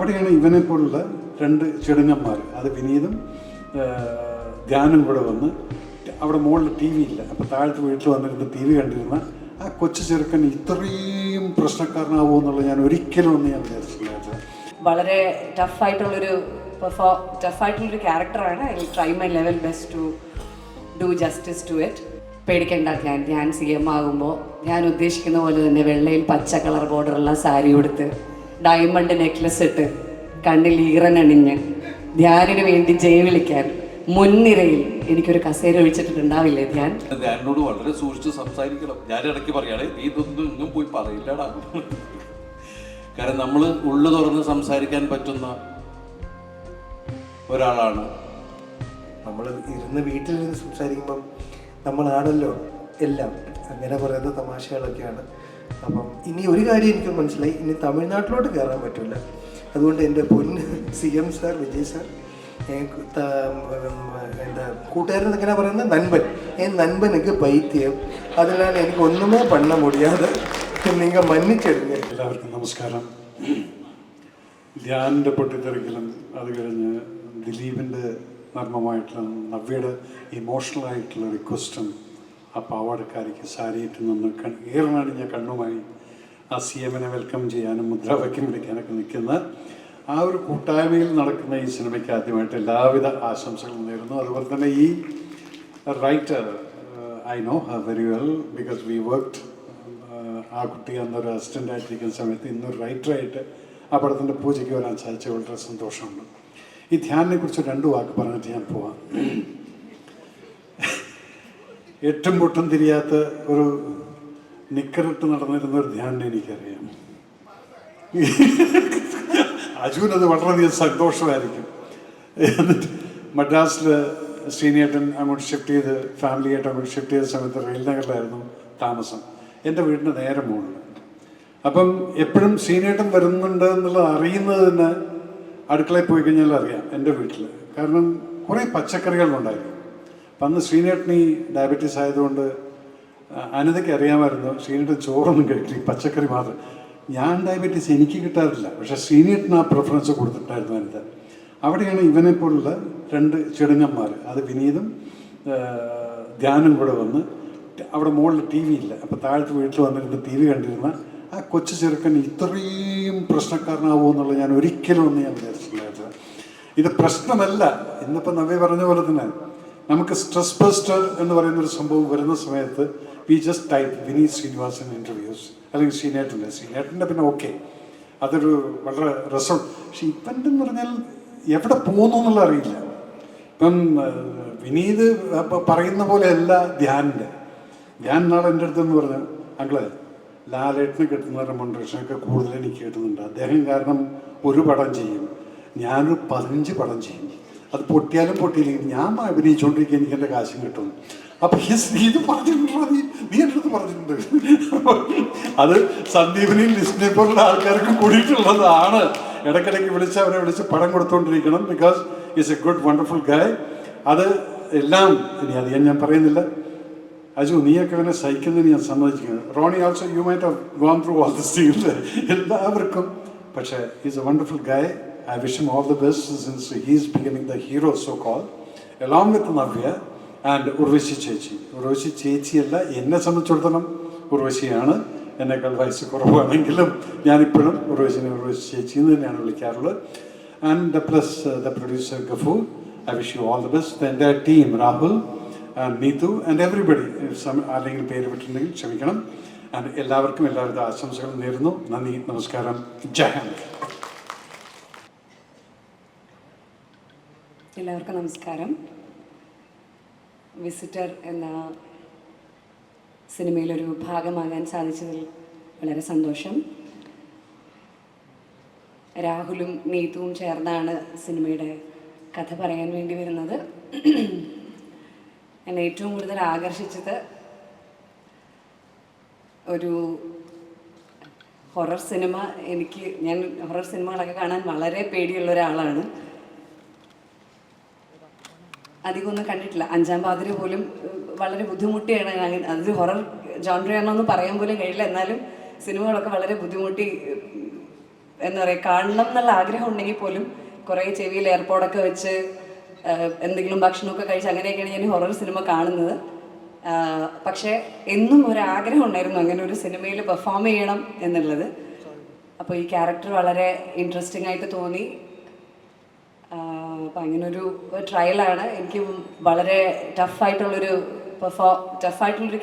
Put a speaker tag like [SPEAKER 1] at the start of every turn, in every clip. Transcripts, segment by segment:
[SPEAKER 1] അവിടെയാണ് ഇവനെ പോലുള്ള രണ്ട് ചെടുങ്ങന്മാർ, അത് വിനീതും ധ്യാനും കൂടെ വന്ന് അവിടെ മുകളിൽ ടി വി ഇല്ല, അപ്പോൾ താഴത്തെ വീട്ടിൽ വന്നിരുന്ന് ടി വി കണ്ടിരുന്ന ആ കൊച്ചു ചെറുക്കൻ ഇത്രയും പ്രശ്നക്കാരനാവുമോ എന്നുള്ളത് ഞാൻ ഒരിക്കലും ഞാൻ വിചാരിച്ചില്ല.
[SPEAKER 2] വളരെ ടഫായിട്ടുള്ളൊരു ക്യാരക്ടറാണ്. I will try my level best to do justice to it. പേടിക്കേണ്ട, ഞാൻ CM ആകുമ്പോൾ ഞാൻ ഉദ്ദേശിക്കുന്ന പോലെ തന്നെ വെള്ളയിൽ പച്ച കളർ ബോർഡറുള്ള സാരി ഉടുത്ത് ഡയമണ്ട് നെക്ലസ് ഇട്ട് കണ്ണിൽ ഈറനണിഞ്ഞ് ധ്യാനിന് വേണ്ടി ജയ വിളിക്കാൻ മുൻനിരയിൽ എനിക്കൊരു കസേര ഒഴിച്ചിട്ടുണ്ടാവില്ലേ
[SPEAKER 3] ധ്യാനോട് വളരെ സൂക്ഷിച്ച് സംസാരിക്കണം. ഞാൻ ഇടയ്ക്ക് പറയുകയാണെ നീ ഇതൊന്നും ഇങ്ങും പോയി പറയില്ലടാ. കാരണം നമ്മൾ ഉള്ളു തുറന്ന് സംസാരിക്കാൻ പറ്റുന്ന ഒരാളാണ്.
[SPEAKER 4] നമ്മൾ ഇരുന്ന് വീട്ടിലിരുന്ന് സംസാരിക്കുമ്പം നമ്മളാണല്ലോ എല്ലാം, അങ്ങനെ പറയുന്ന തമാശകളൊക്കെയാണ്. അപ്പം ഇനി ഒരു കാര്യം എനിക്ക് മനസ്സിലായി, ഇനി തമിഴ്നാട്ടിലോട്ട് കയറാൻ പറ്റില്ല. അതുകൊണ്ട് എൻ്റെ പൊന്ന് CM സാർ, വിജയ് സാർ, എൻ്റെ കൂട്ടുകാരൻ എങ്ങനെ പറയുന്നത് നൻപൻ, നൻപനുക്ക് പൈത്യം, അതിനാൽ എനിക്ക് ഒന്നുമേ പണ്ണ മുടിയാതെ നിങ്ങൾ മന്നിച്ചെടുങ്ങ.
[SPEAKER 1] എല്ലാവർക്കും നമസ്കാരം. ധ്യാനിൻ്റെ പൊട്ടിത്തെറിക്കലും അത് കഴിഞ്ഞ് ദിലീപിൻ്റെ നർമ്മമായിട്ടുള്ള നവ്യയുടെ ഇമോഷണലായിട്ടുള്ള റിക്വസ്റ്റും ആ പാവാടക്കാരിക്ക് സാരിയിട്ട് നിന്ന് ഏറനണിഞ്ഞ കണ്ണുമായി ആ CMനെ വെൽക്കം ചെയ്യാനും മുദ്രാവാക്യം വിളിക്കാനൊക്കെ നിൽക്കുന്ന ആ ഒരു കൂട്ടായ്മയിൽ നടക്കുന്ന ഈ സിനിമയ്ക്ക് ആദ്യമായിട്ട് എല്ലാവിധ ആശംസകളും നേരുന്നു. അതുപോലെ തന്നെ ഈ writer, I know her very well because we worked. ആ കുട്ടി അന്നൊരു അസിസ്റ്റൻ്റായിട്ടിരിക്കുന്ന സമയത്ത് ഇന്നൊരു റൈറ്ററായിട്ട് ആ പടത്തിൻ്റെ പൂജയ്ക്ക് വരാൻ സാധിച്ച വളരെ സന്തോഷമുണ്ട്. ഈ ധ്യാനിനെ കുറിച്ച് 2 വാക്ക് പറഞ്ഞിട്ട് ഞാൻ പോവാം. എട്ടും പൊട്ടും തിരിയാത്ത ഒരു നിക്കറിട്ട് നടന്നിരുന്ന ഒരു ധ്യാനിനെ എനിക്കറിയാം. അജുവിനത് വളരെയധികം സന്തോഷമായിരിക്കും. എന്നിട്ട് മദ്രാസിൽ ശ്രീനേട്ടൻ അങ്ങോട്ട് ഷിഫ്റ്റ് ചെയ്ത് ഫാമിലിയായിട്ട് അങ്ങോട്ട് ഷിഫ്റ്റ് ചെയ്ത സമയത്ത് റെയിൽ നഗറിലായിരുന്നു താമസം, എൻ്റെ വീടിൻ്റെ നേരെ മുകളിൽ. അപ്പം എപ്പോഴും ശ്രീനേട്ടൻ വരുന്നുണ്ട് എന്നുള്ളത് അറിയുന്നത് തന്നെ അടുക്കളയിൽ പോയി കഴിഞ്ഞാൽ അറിയാം എൻ്റെ വീട്ടിൽ. കാരണം കുറേ പച്ചക്കറികളുണ്ടായിരുന്നു. അപ്പം അന്ന് ശ്രീനേട്ടന് ഈ ഡയബറ്റീസ് ആയതുകൊണ്ട് അനിതയ്ക്ക് അറിയാമായിരുന്നു ശ്രീനേട്ടൻ ചോറൊന്നും കഴിക്കില്ല, പച്ചക്കറി മാത്രം. ഞാൻ ഡയബറ്റീസ് എനിക്ക് കിട്ടാറില്ല, പക്ഷേ ശ്രീനേട്ടന് ആ പ്രിഫറൻസ് കൊടുത്തിട്ടായിരുന്നു അനിത. അവിടെയാണ് ഇവനെ പോലുള്ള രണ്ട് ചെടുങ്ങന്മാർ, അത് വിനീതും ധ്യാനും കൂടെ വന്ന് അവിടെ മുകളിൽ ടി വി ഇല്ല, അപ്പോൾ താഴത്തെ വീട്ടിൽ വന്നിരുന്ന് ടി വി കണ്ടിരുന്ന ആ കൊച്ചു ചെറുക്കൻ ഇത്രയും പ്രശ്നക്കാരനാവുമോ എന്നുള്ളത് ഞാൻ ഒരിക്കലും ഞാൻ വിചാരിച്ചിട്ടില്ല. ഇത് പ്രശ്നമല്ല. ഇന്നിപ്പോൾ നവ്യ പറഞ്ഞ പോലെ തന്നെ നമുക്ക് സ്ട്രെസ് ബസ്റ്റർ എന്ന് പറയുന്നൊരു സംഭവം വരുന്ന സമയത്ത് we just type Vineeth Sreenivasan interviews അല്ലെങ്കിൽ ശ്രീനേട്ടൻ്റെ പിന്നെ ഓക്കെ, അതൊരു വളരെ രസം. പക്ഷെ ഇവൻ്റെ എന്ന് പറഞ്ഞാൽ എവിടെ പോകുന്നു എന്നുള്ള അറിയില്ല. ഇപ്പം വിനീത് പറയുന്ന പോലെയല്ല ധ്യാൻ നാളെ എൻ്റെ അടുത്തെന്ന് പറഞ്ഞു, അങ്ങളെ ലാലേട്ടന് കിട്ടുന്ന റെമുനറേഷനൊക്കെ കൂടുതൽ എനിക്ക് കിട്ടുന്നുണ്ട്. അദ്ദേഹം കാരണം ഒരു പടം ചെയ്യും, ഞാനൊരു 15 പടം ചെയ്യും, അത് പൊട്ടിയാലും പൊട്ടിയില്ലെങ്കിൽ ഞാൻ അഭിനയിച്ചുകൊണ്ടിരിക്കുക, എനിക്ക് എൻ്റെ കാശും കിട്ടും. അപ്പം ഇത് പറഞ്ഞിട്ടുണ്ടോ, നീ എൻ്റെ അടുത്ത് പറഞ്ഞിട്ടുണ്ട്. അത് സന്ദീപിനെയും ലിസ്റ്റിനെ പോലുള്ള ആൾക്കാർക്ക് കൂടിയിട്ടുള്ളതാണ്. ഇടയ്ക്കിടയ്ക്ക് അവരെ വിളിച്ച് പടം കൊടുത്തുകൊണ്ടിരിക്കണം. Because is a good wonderful guy. അത് എല്ലാം ഇനി അധികം ഞാൻ പറയുന്നില്ല. അജു, നീയൊക്കെ അവനെ സഹിക്കുന്നതിന് ഞാൻ സമ്മതിക്കുന്നു. Roni also you might have gone through all this scenes. എല്ലാവർക്കും. പക്ഷേ is a wonderful guy. I wish him all the best since he is becoming the hero so-called, along with Navya and Urvashi ചേച്ചി. ഉർവശി ചേച്ചിയല്ല, എന്നെ സംബന്ധിച്ചിടത്തോളം ഉർവശിയാണ്. എന്നേക്കാൾ വയസ്സ് കുറവാണെങ്കിലും ഞാനിപ്പോഴും ഉർവശി ചേച്ചി എന്ന് തന്നെയാണ് വിളിക്കാറുള്ളത്. And plus the producer Gafoor, I wish you all the best. The entire team, Rahul and Neetu and everybody. ആരെങ്കിലും പേര് വിട്ടിട്ടുണ്ടെങ്കിൽ ക്ഷമിക്കണം. ആൻഡ് എല്ലാവർക്കും എല്ലാവിധ ആശംസകളും നേരുന്നു. നന്ദി, നമസ്കാരം, ജയ് ഹിന്ദ്.
[SPEAKER 2] എല്ലാവർക്കും നമസ്കാരം. വിസിറ്റർ എന്ന സിനിമയിലൊരു ഭാഗമാകാൻ സാധിച്ചതിൽ വളരെ സന്തോഷം. രാഹുലും നീതുവും ചേർന്നാണ് സിനിമയുടെ കഥ പറയാൻ വേണ്ടി വരുന്നത്. എന്നെ ഏറ്റവും കൂടുതൽ ആകർഷിച്ചത് ഒരു ഹൊറർ സിനിമ. ഞാൻ ഹൊറർ സിനിമകളൊക്കെ കാണാൻ വളരെ പേടിയുള്ള ഒരാളാണ്. അധികമൊന്നും കണ്ടിട്ടില്ല. അഞ്ചാം പാതിര പോലും വളരെ ബുദ്ധിമുട്ടിയാണ്. അതൊരു ഹൊറർ ജോൺറയാണോ എന്ന് പറയാൻ പോലും കഴിയില്ല. എന്നാലും സിനിമകളൊക്കെ വളരെ ബുദ്ധിമുട്ടി എന്താ പറയുക, കാണണം എന്നുള്ള ആഗ്രഹം ഉണ്ടെങ്കിൽ പോലും കുറേ ചെവിയിൽ എയർപോഡൊക്കെ വെച്ച് എന്തെങ്കിലും ഭക്ഷണമൊക്കെ കഴിച്ച് അങ്ങനെയൊക്കെയാണ് ഞാൻ ഹൊറർ സിനിമ കാണുന്നത്. പക്ഷേ എന്നും ഒരാഗ്രഹം ഉണ്ടായിരുന്നു അങ്ങനെ ഒരു സിനിമയിൽ പെർഫോം ചെയ്യണം എന്നുള്ളത്. അപ്പോൾ ഈ ക്യാരക്ടർ വളരെ ഇൻട്രസ്റ്റിംഗ് ആയിട്ട് തോന്നി. അപ്പം അങ്ങനൊരു ട്രയലാണ്. എനിക്ക് വളരെ ടഫായിട്ടുള്ളൊരു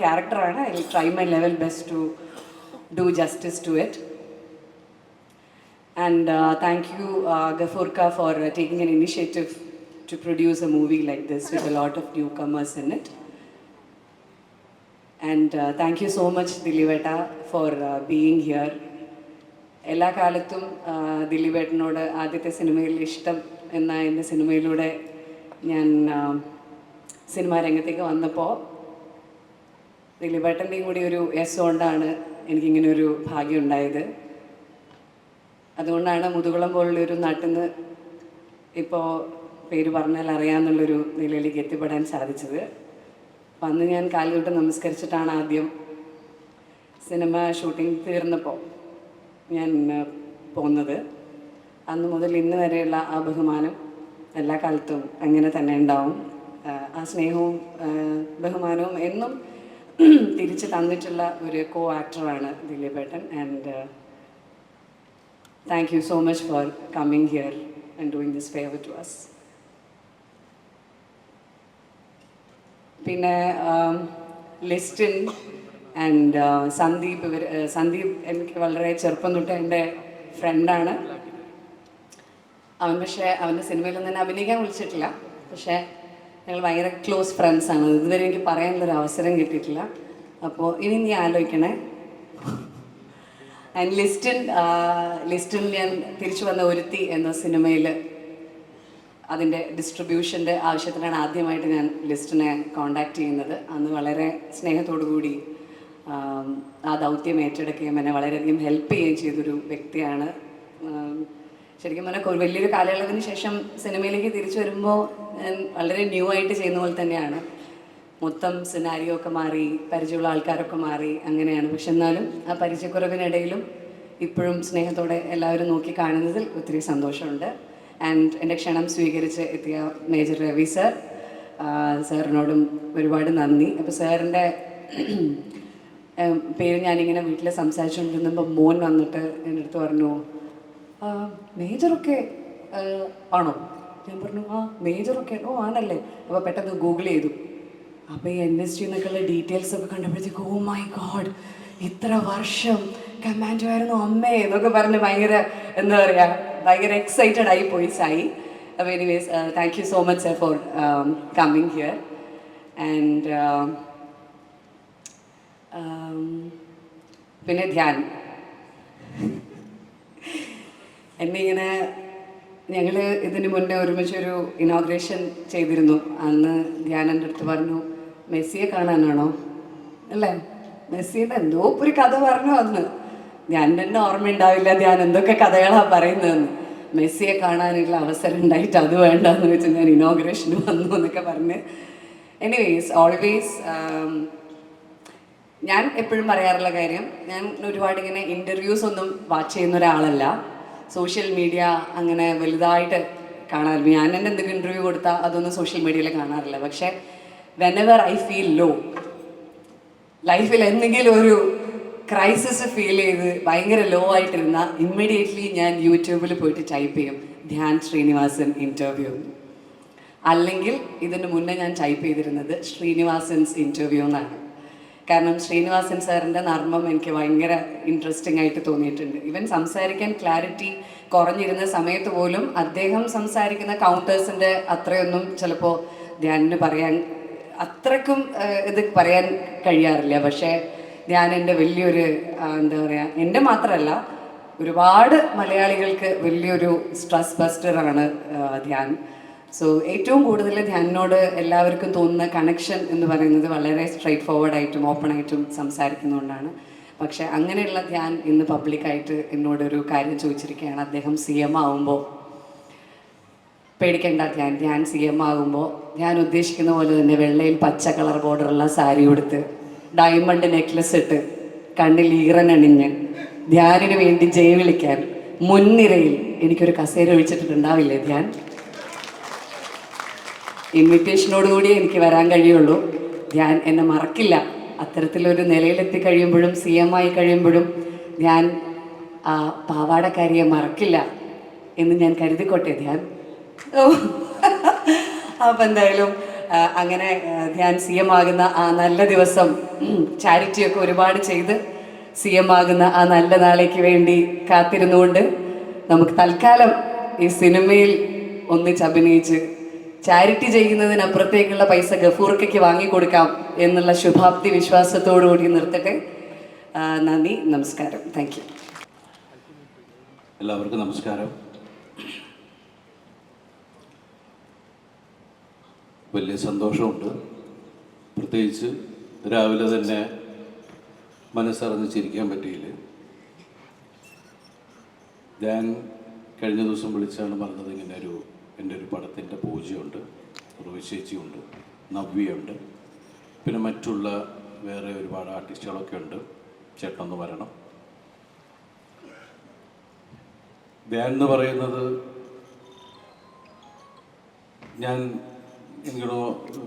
[SPEAKER 2] ക്യാരക്ടറാണ്. I will try my level best to do justice to it. And thank you, Gafurka, for taking an initiative to produce a movie like this with a lot of newcomers in it. And thank you so much, Diliveta, for being here. എല്ലാ കാലത്തും ദിലീപേട്ടനോട് ആദ്യത്തെ സിനിമയിൽ ഇഷ്ടം എന്ന എൻ്റെ സിനിമയിലൂടെ ഞാൻ cinema രംഗത്തേക്ക് വന്നപ്പോൾ ദിലീപേട്ടൻ്റെയും കൂടി ഒരു യെസ് കൊണ്ടാണ് എനിക്കിങ്ങനെ ഒരു ഭാഗ്യം ഉണ്ടായത്. അതുകൊണ്ടാണ് മുതുകുളം പോലുള്ളൊരു നാട്ടിൽ നിന്ന് ഇപ്പോൾ പേര് പറഞ്ഞാൽ അറിയാമെന്നുള്ളൊരു നിലയിലേക്ക് എത്തിപ്പെടാൻ സാധിച്ചത്. അപ്പം അന്ന് ഞാൻ കാലുതൊട്ട് നമസ്കരിച്ചിട്ടാണ് ആദ്യം സിനിമ ഷൂട്ടിംഗ് തീർന്നപ്പോൾ ഞാൻ പോകുന്നത്. അന്ന് മുതൽ ഇന്ന് വരെയുള്ള ആ ബഹുമാനം എല്ലാ കാലത്തും അങ്ങനെ തന്നെ ഉണ്ടാവും. ആ സ്നേഹവും ബഹുമാനവും എന്നും തിരിച്ച് തന്നിട്ടുള്ള ഒരു കോ ആക്ടറാണ് ദിലീപേട്ടൻ. And thank you so much for coming here and doing this favor to us. പിന്നെ ലിസ്റ്റിൻ ആൻഡ് സന്ദീപ്, സന്ദീപ് എനിക്ക് വളരെ ചെറുപ്പം തൊട്ട് എൻ്റെ ഫ്രണ്ടാണ്. പക്ഷേ അവൻ്റെ സിനിമയിലൊന്നും തന്നെ അഭിനയിക്കാൻ വിളിച്ചിട്ടില്ല. പക്ഷേ ഞങ്ങൾ ഭയങ്കര ക്ലോസ് ഫ്രണ്ട്സാണ്. ഇതുവരെ എനിക്ക് പറയാനുള്ളൊരു അവസരം കിട്ടിയിട്ടില്ല. അപ്പോൾ ഇനി നീ ആലോചിക്കണേ. ആൻഡ് ലിസ്റ്റിൻ ഞാൻ തിരിച്ചു വന്ന ഒരുത്തി എന്ന സിനിമയിൽ അതിൻ്റെ ഡിസ്ട്രിബ്യൂഷൻ്റെ ആവശ്യത്തിനാണ് ആദ്യമായിട്ട് ഞാൻ ലിസ്റ്റിനെ കോണ്ടാക്ട് ചെയ്യുന്നത്. അന്ന് വളരെ സ്നേഹത്തോടു കൂടി ആ ദൗത്യം ഏറ്റെടുക്കുകയും എന്നെ വളരെയധികം ഹെൽപ്പ് ചെയ്യുകയും ചെയ്തൊരു വ്യക്തിയാണ്. ശരിക്കും പറഞ്ഞാൽ വലിയൊരു കാലയളവിന് ശേഷം സിനിമയിലേക്ക് തിരിച്ചു വരുമ്പോൾ ഞാൻ വളരെ ന്യൂ ആയിട്ട് ചെയ്യുന്ന പോലെ തന്നെയാണ്. മൊത്തം സിനാരിയോ ഒക്കെ മാറി, പരിചയമുള്ള ആൾക്കാരൊക്കെ മാറി, അങ്ങനെയാണ്. പക്ഷെ എന്നാലും ആ പരിചയക്കുറവിനിടയിലും ഇപ്പോഴും സ്നേഹത്തോടെ എല്ലാവരും നോക്കി കാണുന്നതിൽ ഒത്തിരി സന്തോഷമുണ്ട്. ആൻഡ് എൻ്റെ ക്ഷണം സ്വീകരിച്ച് എത്തിയ മേജർ രവി സാറിനോടും ഒരുപാട് നന്ദി. അപ്പോൾ സാറിൻ്റെ പേര് ഞാനിങ്ങനെ വീട്ടിൽ സംസാരിച്ചുകൊണ്ടിരുന്നപ്പോൾ മോൻ വന്നിട്ട് എൻ്റെ അടുത്ത് പറഞ്ഞു, മേജറൊക്കെ ആണോ? ഞാൻ പറഞ്ഞു ആ മേജറൊക്കെ ആണല്ലേ. അപ്പോൾ പെട്ടെന്ന് ഗൂഗിൾ ചെയ്തു. അപ്പോൾ ഈ NSG എന്നൊക്കെയുള്ള ഡീറ്റെയിൽസ് ഒക്കെ കണ്ടപ്പോഴത്തേക്ക് ഓ മൈ ഗോഡ്, ഇത്ര വർഷം കമാൻഡോ ആയിരുന്നു അമ്മേ എന്നൊക്കെ പറഞ്ഞ് ഭയങ്കര എന്താ പറയുക, ഭയങ്കര എക്സൈറ്റഡ് ആയി പോയി സായി. അപ്പോൾ anyways thank you so much sir for coming here. And പിന്നെ ധ്യാൻ എന്നിങ്ങനെ ഞങ്ങൾ ഇതിന് മുന്നേ ഒരുമിച്ചൊരു ഇനോഗ്രേഷൻ ചെയ്തിരുന്നു. അന്ന് ധ്യാൻ എൻ്റെ അടുത്ത് പറഞ്ഞു, മെസ്സിയെ കാണാനാണോ അല്ലേ? മെസ്സിയുടെ എന്തോ ഒരു കഥ പറഞ്ഞു അന്ന്. ഞാൻ തന്നെ ഓർമ്മയുണ്ടാവില്ല ധ്യാൻ എന്തൊക്കെ കഥകളാണ് പറയുന്നതെന്ന്. മെസ്സിയെ കാണാനുള്ള അവസരം ഉണ്ടായിട്ട് അത് വേണ്ടെന്ന് വെച്ച് ഞാൻ ഇനോഗ്രേഷന് വന്നു എന്നൊക്കെ പറഞ്ഞ്. എനിവേസ് ഓൾവേസ് ഞാൻ എപ്പോഴും പറയാറുള്ള കാര്യം, ഞാൻ ഒരുപാട് ഇങ്ങനെ ഇൻ്റർവ്യൂസ് ഒന്നും വാച്ച് ചെയ്യുന്ന ഒരാളല്ല. സോഷ്യൽ മീഡിയ അങ്ങനെ വലുതായിട്ട് കാണാറില്ല. ഞാൻ തന്നെ എന്തെങ്കിലും ഇൻ്റർവ്യൂ കൊടുത്താൽ അതൊന്നും സോഷ്യൽ മീഡിയയിൽ കാണാറില്ല. പക്ഷേ വെനെവർ ഐ ഫീൽ ലോ, ലൈഫിൽ എന്തെങ്കിലും ഒരു ക്രൈസിസ് ഫീൽ ചെയ്ത് ഭയങ്കര ലോ ആയിട്ടിരുന്ന ഇമ്മീഡിയറ്റ്ലി ഞാൻ യൂട്യൂബിൽ പോയിട്ട് ടൈപ്പ് ചെയ്യും ധ്യാൻ ശ്രീനിവാസൻ ഇൻ്റർവ്യൂ. അല്ലെങ്കിൽ ഇതിന് മുന്നേ ഞാൻ ടൈപ്പ് ചെയ്തിരുന്നത് ശ്രീനിവാസൻസ് ഇൻ്റർവ്യൂ എന്നാണ്. കാരണം ശ്രീനിവാസൻ സാറിൻ്റെ നർമ്മം എനിക്ക് ഭയങ്കര ഇൻട്രസ്റ്റിംഗ് ആയിട്ട് തോന്നിയിട്ടുണ്ട്. ഇവൻ സംസാരിക്കാൻ ക്ലാരിറ്റി കുറഞ്ഞിരുന്ന സമയത്ത് പോലും അദ്ദേഹം സംസാരിക്കുന്ന കൗണ്ടേഴ്സിൻ്റെ അത്രയൊന്നും ചിലപ്പോൾ ധ്യാനിന് പറയാൻ അത്രക്കും ഇത് പറയാൻ കഴിയാറില്ല. പക്ഷേ ധ്യാൻ എൻ്റെ വലിയൊരു എന്താ പറയുക, എൻ്റെ മാത്രമല്ല ഒരുപാട് മലയാളികൾക്ക് വലിയൊരു സ്ട്രെസ് ബസ്റ്ററാണ് ധ്യാൻ. സോ ഏറ്റവും കൂടുതൽ ധ്യാനിനോട് എല്ലാവർക്കും തോന്നുന്ന കണക്ഷൻ എന്ന് പറയുന്നത് വളരെ സ്ട്രൈറ്റ് ഫോർവേഡായിട്ടും ഓപ്പണായിട്ടും സംസാരിക്കുന്നതുകൊണ്ടാണ്. പക്ഷേ അങ്ങനെയുള്ള ധ്യാൻ ഇന്ന് പബ്ലിക്കായിട്ട് എന്നോടൊരു കാര്യം ചോദിച്ചിരിക്കുകയാണ്. അദ്ദേഹം CM ആവുമ്പോൾ പേടിക്കേണ്ട ധ്യാൻ CM ആകുമ്പോൾ ഞാൻ ഉദ്ദേശിക്കുന്ന പോലെ തന്നെ വെള്ളയിൽ പച്ച കളർ ബോർഡറുള്ള സാരി ഉടുത്ത് ഡയമണ്ട് നെക്ലസ് ഇട്ട് കണ്ണിൽ ഈറനണിഞ്ഞ് ധ്യാനിന് വേണ്ടി ജയ് വിളിക്കാൻ മുൻനിരയിൽ എനിക്കൊരു കസേര ഒഴിച്ചിട്ടുണ്ടാവില്ലേ ധ്യാൻ? ഇൻവിറ്റേഷനോടുകൂടി എനിക്ക് വരാൻ കഴിയുള്ളൂ. ധ്യാൻ എന്നെ മറക്കില്ല. അത്തരത്തിലൊരു നിലയിലെത്തി കഴിയുമ്പോഴും CM ആയി കഴിയുമ്പോഴും ധ്യാൻ ആ പാവാടക്കാരിയെ മറക്കില്ല എന്ന് ഞാൻ കരുതിക്കോട്ടെ ധ്യാൻ. ഓ അപ്പം എന്തായാലും അങ്ങനെ ധ്യാൻ CM ആകുന്ന ആ നല്ല ദിവസം ചാരിറ്റിയൊക്കെ ഒരുപാട് ചെയ്ത് CM ആകുന്ന ആ നല്ല നാളേക്ക് വേണ്ടി കാത്തിരുന്നുകൊണ്ട് നമുക്ക് തൽക്കാലം ഈ സിനിമയിൽ ഒന്നിച്ച് അഭിനയിച്ച് ചാരിറ്റി ചെയ്യുന്നതിനപ്പുറത്തേക്കുള്ള പൈസ ഗഫൂർക്കയ്ക്ക് വാങ്ങിക്കൊടുക്കാം എന്നുള്ള ശുഭാപ്തി വിശ്വാസത്തോടു കൂടി നിർത്തട്ടെ. നന്ദി, നമസ്കാരം. Thank you.
[SPEAKER 3] എല്ലാവർക്കും നമസ്കാരം. വലിയ സന്തോഷമുണ്ട്. പ്രത്യേകിച്ച് രാവിലെ തന്നെ മനസ്സറിഞ്ഞ് ചിരിക്കാൻ പറ്റിയില്ല. ഞാൻ കഴിഞ്ഞ ദിവസം വിളിച്ചാണ് പറഞ്ഞത്, ഇങ്ങനെ എൻ്റെ ഒരു പടത്തിൻ്റെ പൂജയുണ്ട്, ചേച്ചിയുണ്ട്, നവ്യയുണ്ട്, പിന്നെ മറ്റുള്ള വേറെ ഒരുപാട് ആർട്ടിസ്റ്റുകളൊക്കെ ഉണ്ട്, ചേട്ടനൊന്ന് വരണം. ധ്യാൻ എന്ന് പറയുന്നത് എനിക്കോ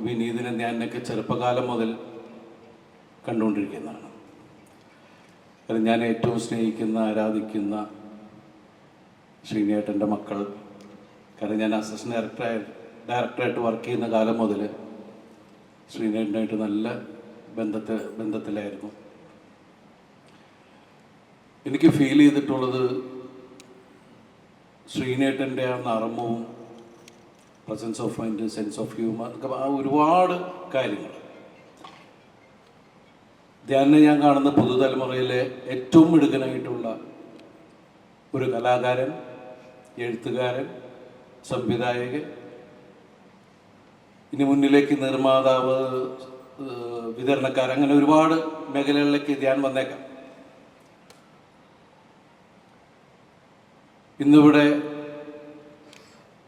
[SPEAKER 3] വിനീതിനെ ഞാനൊക്കെ ചെറുപ്പകാലം മുതൽ കണ്ടുകൊണ്ടിരിക്കുന്നതാണ്. കാരണം ഞാൻ ഏറ്റവും സ്നേഹിക്കുന്ന ആരാധിക്കുന്ന ശ്രീനേട്ടൻ്റെ മക്കൾ, കാരണം ഞാൻ അസിസ്റ്റന്റ് ഡയറക്ടറായിട്ട് വർക്ക് ചെയ്യുന്ന കാലം മുതൽ ശ്രീനേട്ടനായിട്ട് നല്ല ബന്ധത്തിലായിരുന്നു. എനിക്ക് ഫീൽ ചെയ്തിട്ടുള്ളത് ശ്രീനേട്ടൻ്റെ ആ നർമ്മവും presence of mind, sense of humour, ആ ഒരുപാട് കാര്യങ്ങൾ. ധ്യാനെ ഞാൻ കാണുന്ന പുതുതലമുറയിലെ ഏറ്റവും മിടുക്കനായിട്ടുള്ള ഒരു കലാകാരൻ, എഴുത്തുകാരൻ, സംവിധായകൻ, ഇനി മുന്നിലേക്ക് നിർമ്മാതാവ്, വിതരണക്കാരൻ, അങ്ങനെ ഒരുപാട് മേഖലകളിലേക്ക് ധ്യാൻ വന്നേക്കാം. ഇന്നിവിടെ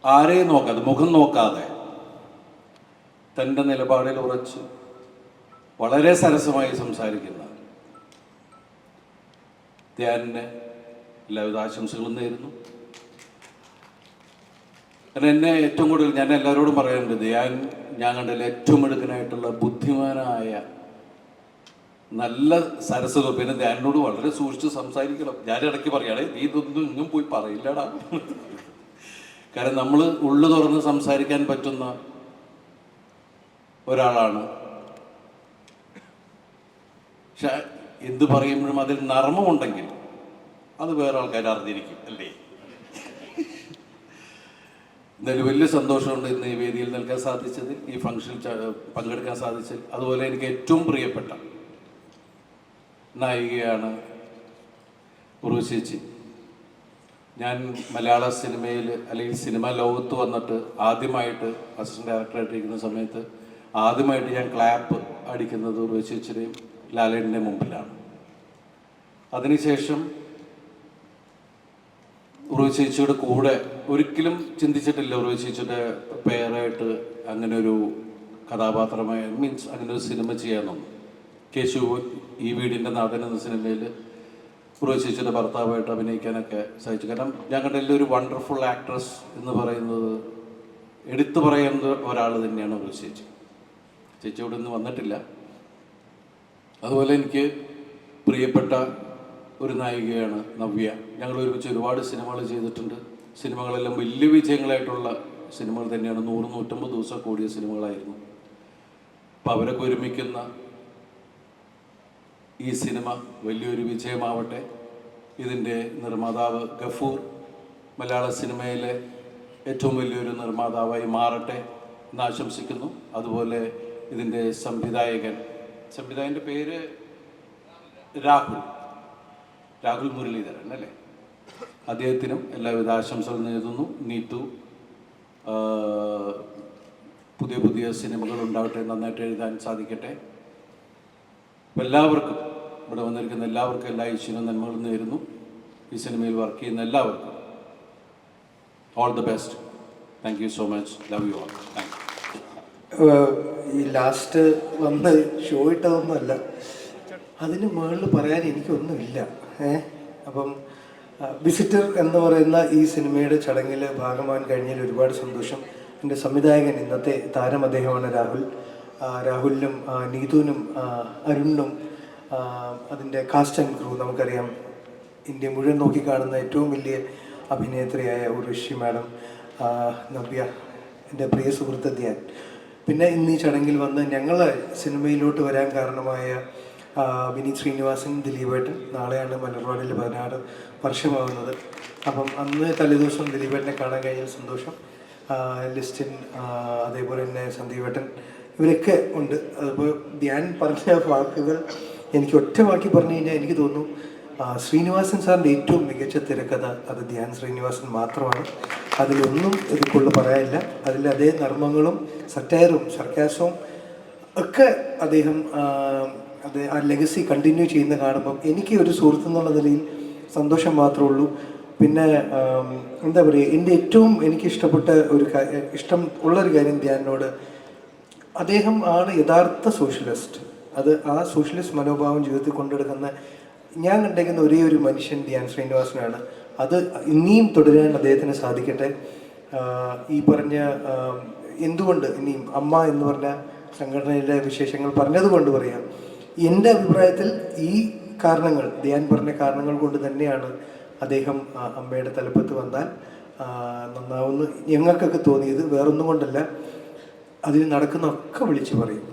[SPEAKER 3] ആരെയും നോക്കാതെ, മുഖം നോക്കാതെ തൻ്റെ നിലപാടിൽ ഉറച്ച് വളരെ സരസമായി സംസാരിക്കുന്ന ധ്യാനിന് എല്ലാവിധ ആശംസകളും നേരുന്നു. കാരണം എന്നെ ഏറ്റവും കൂടുതൽ ഞാൻ എല്ലാവരോടും പറയാറുണ്ട്, ഞാൻ കണ്ടതിൽ ഏറ്റവും മിടുക്കനായിട്ടുള്ള ബുദ്ധിമാനായ നല്ല സരസ്വത. പിന്നെ ധ്യാനോട് വളരെ സൂക്ഷിച്ച് സംസാരിക്കണം. ഞാൻ ഇടയ്ക്ക് പറയുകയാണെ, നീ ഇതൊന്നും ഇങ്ങും പോയി പറയില്ലടാ. കാരണം നമ്മൾ ഉള്ളു തുറന്ന് സംസാരിക്കാൻ പറ്റുന്ന ഒരാളാണ്. പക്ഷെ എന്ത് പറയുമ്പോഴും അതിൽ നർമ്മമുണ്ടെങ്കിൽ അത് വേറെ ആൾക്കാർ അറിഞ്ഞിരിക്കും, അല്ലേ? എന്തായാലും വലിയ സന്തോഷമുണ്ട് ഇന്ന് ഈ വേദിയിൽ നിൽക്കാൻ സാധിച്ചതിൽ, ഈ ഫംഗ്ഷനിൽ പങ്കെടുക്കാൻ സാധിച്ചതിൽ. അതുപോലെ എനിക്ക് ഏറ്റവും പ്രിയപ്പെട്ട നായികയാണ് ഉർവശി. ഞാൻ മലയാള സിനിമയിൽ അല്ലെങ്കിൽ സിനിമ ലോകത്ത് വന്നിട്ട് ആദ്യമായിട്ട് അസിസ്റ്റന്റ് ഡയറക്ടറായിട്ടിരിക്കുന്ന സമയത്ത് ആദ്യമായിട്ട് ഞാൻ ക്ലാപ്പ് അടിക്കുന്നത് ഉർവശിയുടെയും ലാലേട്ടൻ്റെ മുമ്പിലാണ്. അതിനുശേഷം ഉർവശിയുടെ കൂടെ ഒരിക്കലും ചിന്തിച്ചിട്ടില്ല ഉർവശിയുടെ പേരായിട്ട് അങ്ങനെ ഒരു കഥാപാത്രമായി, മീൻസ് അങ്ങനെ ഒരു സിനിമ ചെയ്യാനൊന്നും. കേശു ഈ വീടിൻ്റെ നാഥൻ എന്ന സിനിമയിൽ ഉർവശിയുടെ ഭർത്താവായിട്ട് അഭിനയിക്കാനൊക്കെ സാധിച്ചു. കാരണം ഞാൻ കണ്ടതിൽ ഒരു വണ്ടർഫുൾ ആക്ട്രസ് എന്ന് പറയുന്നത്, എടുത്തു പറയുന്ന ഒരാൾ തന്നെയാണ് ഉർവശി. ചേച്ചി ഇവിടെ നിന്ന് വന്നിട്ടില്ല. അതുപോലെ എനിക്ക് പ്രിയപ്പെട്ട ഒരു നായികയാണ് നവ്യ. ഞങ്ങൾ ഒരുമിച്ച് ഒരുപാട് സിനിമകൾ ചെയ്തിട്ടുണ്ട്. സിനിമകളെല്ലാം വലിയ വിജയങ്ങളായിട്ടുള്ള സിനിമകൾ തന്നെയാണ്. 100-150 ദിവസം കൂടിയ സിനിമകളായിരുന്നു. അപ്പം അവരൊക്കെ ഒരുമിക്കുന്ന ഈ സിനിമ വലിയൊരു വിജയമാവട്ടെ. ഇതിൻ്റെ നിർമ്മാതാവ് ഗഫൂർ മലയാള സിനിമയിലെ ഏറ്റവും വലിയൊരു നിർമ്മാതാവായി മാറട്ടെ എന്ന് ആശംസിക്കുന്നു. അതുപോലെ ഇതിൻ്റെ സംവിധായകൻ്റെ പേര് രാഹുൽ മുരളീധരൻ അല്ലേ? അദ്ദേഹത്തിനും എല്ലാവിധ ആശംസകൾ നേരുന്നു. നീതു പുതിയ സിനിമകൾ ഉണ്ടാവട്ടെ, നന്നായിട്ട് എഴുതാൻ സാധിക്കട്ടെ. അപ്പം എല്ലാവർക്കും, ഇവിടെ വന്നിരിക്കുന്ന എല്ലാവർക്കും എല്ലാ ഈശ്വരനും നന്മകളും നേരുന്നു. ഈ സിനിമയിൽ വർക്ക് ചെയ്യുന്ന എല്ലാവർക്കും all the best. Thank you so much. Love you all. Thank you.
[SPEAKER 4] ഈ ലാസ്റ്റ് വന്ന് ഷോ ഇട്ടതൊന്നുമല്ല, അതിന് മുകളിൽ പറയാൻ എനിക്കൊന്നുമില്ല. അപ്പം വിസിറ്റർ എന്ന് പറയുന്ന ഈ സിനിമയുടെ ചടങ്ങിൽ ഭാഗമാകാൻ കഴിഞ്ഞതിൽ ഒരുപാട് സന്തോഷം. എൻ്റെ സംവിധായകൻ, ഇന്നത്തെ താരം അദ്ദേഹമാണ് രാഹുൽ. രാഹുലിനും നീതുവിനും അരുണിനും അതിൻ്റെ കാസ്റ്റ് ആൻഡ് ക്രൂ, നമുക്കറിയാം ഇന്ത്യ മുഴുവൻ നോക്കിക്കാണുന്ന ഏറ്റവും വലിയ അഭിനേത്രിയായ ഉർവശി മാഡം, നവ്യ, എൻ്റെ പ്രിയ സുഹൃത്ത് ധ്യാൻ, പിന്നെ ഇന്ന് ഈ ചടങ്ങിൽ വന്ന് ഞങ്ങൾ സിനിമയിലോട്ട് വരാൻ കാരണമായ വിനീത് ശ്രീനിവാസൻ, ദിലീപേട്ടൻ. നാളെയാണ് മലർവാടിൽ 16 വർഷമാകുന്നത്. അപ്പം അന്ന് തലേദിവസം ദിലീപേട്ടനെ കാണാൻ കഴിഞ്ഞാൽ സന്തോഷം. ലിസ്റ്റിൻ, അതേപോലെ തന്നെ സന്ദീപേട്ടൻ, ഇവരൊക്കെ ഉണ്ട്. അതിപ്പോൾ ധ്യാൻ പറഞ്ഞ വാക്കുകൾ എനിക്ക് ഒറ്റ വാക്കി പറഞ്ഞു കഴിഞ്ഞാൽ എനിക്ക് തോന്നുന്നു ശ്രീനിവാസൻ സാറിൻ്റെ ഏറ്റവും മികച്ച തിരക്കഥ അത് ധ്യാൻ ശ്രീനിവാസൻ മാത്രമാണ്. അതിലൊന്നും ഇതിക്കുള്ള പറയാനില്ല. അതിൽ അതേ നർമ്മങ്ങളും സറ്റയറും സർക്കാസവും ഒക്കെ അദ്ദേഹം അത് ആ ലെഗസി കണ്ടിന്യൂ ചെയ്യുന്ന കാണുമ്പം എനിക്ക് ഒരു സുഹൃത്ത് എന്നുള്ള നിലയിൽ സന്തോഷം മാത്രമേ ഉള്ളൂ. പിന്നെ എന്താ പറയുക, എൻ്റെ ഏറ്റവും എനിക്ക് ഇഷ്ടപ്പെട്ട ഇഷ്ടം ഉള്ളൊരു കാര്യം ധ്യാനോട്, അദ്ദേഹം ആണ് യഥാർത്ഥ സോഷ്യലിസ്റ്റ്. അത് ആ സോഷ്യലിസ്റ്റ് മനോഭാവം ജീവിതത്തിൽ കൊണ്ടെടുക്കുന്ന ഞാൻ കണ്ടേക്കുന്ന ഒരേ ഒരു മനുഷ്യൻ ധ്യാൻ ശ്രീനിവാസനാണ്. അത് ഇനിയും തുടരാൻ അദ്ദേഹത്തിന് സാധിക്കട്ടെ. ഈ പറഞ്ഞ എന്തുകൊണ്ട് ഇനിയും അമ്മ എന്ന് പറഞ്ഞ സംഘടനയിലെ വിശേഷങ്ങൾ പറഞ്ഞതുകൊണ്ട് പറയാം, എൻ്റെ അഭിപ്രായത്തിൽ ഈ കാരണങ്ങൾ, ധ്യാൻ പറഞ്ഞ കാരണങ്ങൾ കൊണ്ട് തന്നെയാണ് അദ്ദേഹം അമ്മയുടെ തലപ്പത്ത് വന്നാൽ നന്നാവുമെന്ന് ഞങ്ങൾക്കൊക്കെ തോന്നിയത്. വേറൊന്നും കൊണ്ടല്ല, അതിൽ നടക്കുന്നതൊക്കെ വിളിച്ചു പറയും.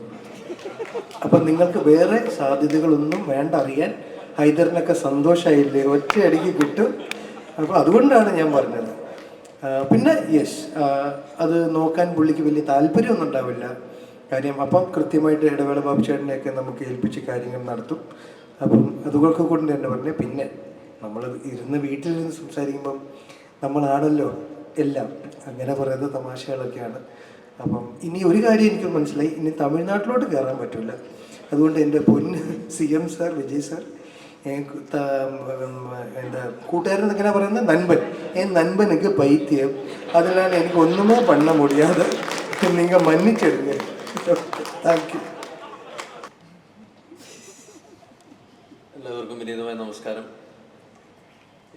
[SPEAKER 4] അപ്പം നിങ്ങൾക്ക് വേറെ സാധ്യതകളൊന്നും വേണ്ട അറിയാൻ. ഹൈദറിനൊക്കെ സന്തോഷമായില്ലേ, ഒറ്റയടിക്ക് കിട്ടും. അപ്പോൾ അതുകൊണ്ടാണ് ഞാൻ പറഞ്ഞത്. പിന്നെ യെസ്, അത് നോക്കാൻ പുള്ളിക്ക് വലിയ താല്പര്യമൊന്നും ഉണ്ടാവില്ല. കാര്യം അപ്പം കൃത്യമായിട്ട് ഇടവേള ബാബുചേട്ടനെയൊക്കെ നമുക്ക് ഏൽപ്പിച്ച് കാര്യങ്ങൾ നടത്തും. അപ്പം അതുകൊണ്ടൊക്കെ കൊണ്ട് തന്നെ പറഞ്ഞ, പിന്നെ നമ്മൾ വീട്ടിലിരുന്ന് സംസാരിക്കുമ്പം നമ്മളാണല്ലോ എല്ലാം, അങ്ങനെ പറയുന്ന തമാശകളൊക്കെയാണ്. അപ്പം ഇനി ഒരു കാര്യം എനിക്ക് മനസ്സിലായി, ഇനി തമിഴ്നാട്ടിലോട്ട് കയറാൻ പറ്റില്ല. അതുകൊണ്ട് എൻ്റെ പൊന്ന് CM സാർ, വിജയ് സാർ, എൻ്റെ കൂട്ടുകാരൻ ഇങ്ങനെ പറയുന്നത് നൻപൻ, നൻപനുക്ക് പൈത്യം, അതിനാണ് എനിക്ക് ഒന്നുമേ പണ്ണ മുടിയാതെ, നിങ്ങൾ മன்னிச்சிடுங்க. Thank you.
[SPEAKER 5] എല്ലാവർക്കും വിനീതമായ നമസ്കാരം.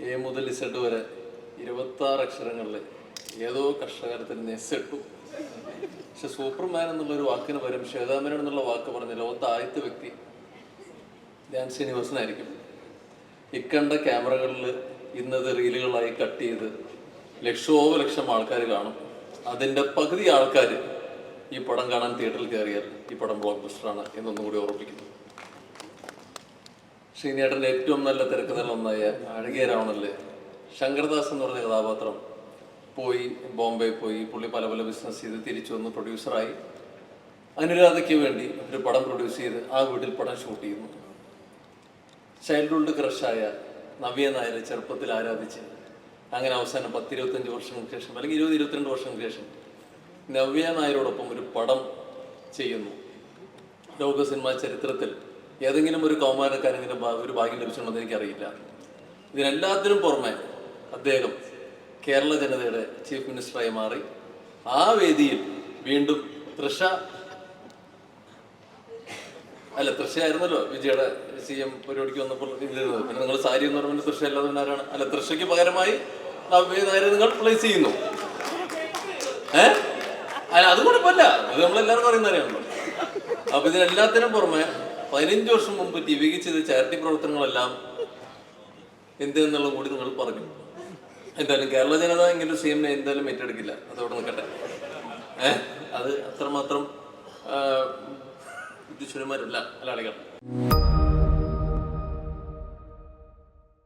[SPEAKER 5] A മുതൽ Z വരെ 26 അക്ഷരങ്ങളിൽ ഏതോ കർഷകരത്തിൽ എസ്സിട്ടു. പക്ഷെ സൂപ്പർമാൻ എന്നുള്ളൊരു വാക്കിന് പകരം ശ്വേതാമേനോൻ എന്നുള്ള വാക്ക് പറഞ്ഞ ലോകത്തെ ആദ്യത്തെ വ്യക്തി ധ്യാൻ ശ്രീനിവാസനായിരിക്കും. ഇക്കണ്ട ക്യാമറകളിൽ ഇന്നത് റീലുകളായി കട്ട് ചെയ്ത് ലക്ഷോപലക്ഷം ആൾക്കാർ കാണും. അതിൻ്റെ പകുതി ആൾക്കാർ ഈ പടം കാണാൻ തിയേറ്ററിൽ കയറിയാൽ ഈ പടം ബ്ലോക്ക് ബസ്റ്ററാണ് എന്നൊന്നും കൂടി ഓർമ്മിക്കുന്നു. ശ്രീനേട്ടൻ്റെ ഏറ്റവും നല്ല തിരക്കഥകളൊന്നായ അഴകിയ രാവണനിലെ ശങ്കർദാസ് എന്ന് പറഞ്ഞ കഥാപാത്രം ബോംബെ പോയി പുള്ളി പല പല ബിസിനസ് ചെയ്ത് തിരിച്ചു വന്ന് പ്രൊഡ്യൂസറായി അനുരാധയ്ക്ക് വേണ്ടി ഒരു പടം പ്രൊഡ്യൂസ് ചെയ്ത് ആ വീട്ടിൽ പടം ഷൂട്ട് ചെയ്യുന്നു. ചൈൽഡ്ഹുഡ് ക്രഷായ നവ്യ നായരെ ചെറുപ്പത്തിൽ ആരാധിച്ച് അങ്ങനെ അവസാനം 10-25 വർഷങ്ങൾക്ക് ശേഷം അല്ലെങ്കിൽ 20-22 വർഷങ്ങൾക്ക് ശേഷം നവ്യ നായരോടൊപ്പം ഒരു പടം ചെയ്യുന്നു. ലോക സിനിമാ ചരിത്രത്തിൽ ഏതെങ്കിലും ഒരു കൗമാരക്കാരെങ്കിലും ഒരു ഭാഗ്യം ലഭിച്ചിട്ടുണ്ടെന്ന് എനിക്കറിയില്ല. ഇതിനെല്ലാത്തിനും പുറമെ അദ്ദേഹം കേരള ജനതയുടെ ചീഫ് മിനിസ്റ്ററായി മാറി. ആ വേദിയിൽ വീണ്ടും തൃശയായിരുന്നല്ലോ വിജയുടെ CM പരിപാടിക്ക് വന്നപ്പോൾ ഇരുന്നത്. പിന്നെ നിങ്ങൾ സാരി എന്ന് പറഞ്ഞാൽ തൃശ അല്ലാതെ ആരാണ്? തൃശയ്ക്ക് പകരമായി നവ്യ നായരെ നിങ്ങൾ പ്ലേസ് ചെയ്യുന്നു. അതുകൊണ്ടല്ല, അത് നമ്മളെല്ലാവരും പറയുന്ന അറിയാമല്ലോ. അപ്പൊ ഇതിനെല്ലാത്തിനും പുറമെ 15 വർഷം മുമ്പ് ടിവിക്ക് ചെയ്ത ചാരിറ്റി പ്രവർത്തനങ്ങളെല്ലാം എന്തെന്നുള്ളത് കൂടി നിങ്ങൾ പറഞ്ഞു. എന്തായാലും കേരള ജനത ഇങ്ങനെ CM-നെ എന്തായാലും ഏറ്റെടുക്കില്ല, അതോടെ നിൽക്കട്ടെ. അത് അത്രമാത്രം ബുദ്ധിശൂന്യന്മാരല്ല മലയാളികൾ.